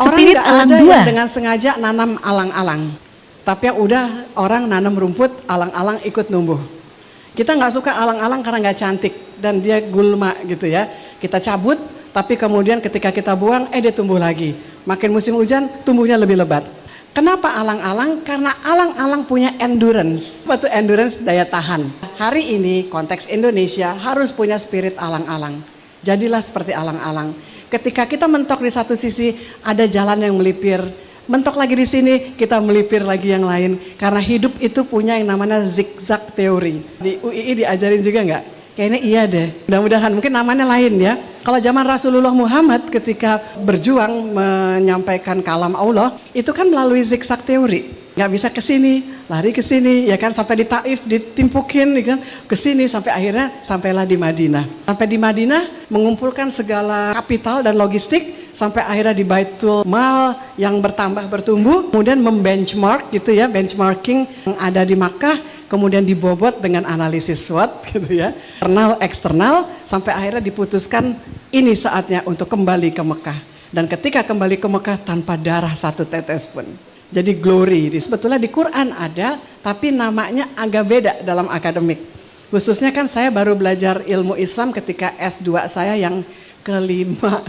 Spirit nggak alang ada dua. yang dengan sengaja nanam alang-alang. Tapi yang udah orang nanam rumput, alang-alang ikut numbuh. Kita nggak suka alang-alang karena nggak cantik dan dia gulma gitu ya. Kita cabut, tapi kemudian ketika kita buang, dia tumbuh lagi. Makin musim hujan, tumbuhnya lebih lebat. Kenapa alang-alang? Karena alang-alang punya endurance. Apa tuh endurance? Daya tahan. Hari ini konteks Indonesia harus punya spirit alang-alang. Jadilah seperti alang-alang. Ketika kita mentok di satu sisi, ada jalan yang melipir. Mentok lagi di sini, kita melipir lagi yang lain. Karena hidup itu punya yang namanya zigzag teori. Di UII diajarin juga nggak? Kayaknya iya deh. Mudah-mudahan, mungkin namanya lain ya. Kalau zaman Rasulullah Muhammad ketika berjuang menyampaikan kalam Allah, itu kan melalui zigzag teori. Nggak bisa ke sini, lari ke sini, ya kan, sampai di Taif ditimpukin, ya kan, ke sini sampai akhirnya sampailah di Madinah. Sampai di Madinah mengumpulkan segala kapital dan logistik sampai akhirnya di Baitul Mal yang bertambah bertumbuh, kemudian membenchmark gitu ya, benchmarking yang ada di Makkah. Kemudian dibobot dengan analisis SWOT gitu ya, internal eksternal, sampai akhirnya diputuskan ini saatnya untuk kembali ke Mekah. Dan ketika kembali ke Mekah tanpa darah satu tetes pun. Jadi glory, sebetulnya di Quran ada, tapi namanya agak beda dalam akademik. Khususnya kan saya baru belajar ilmu Islam ketika S2 saya yang kelima.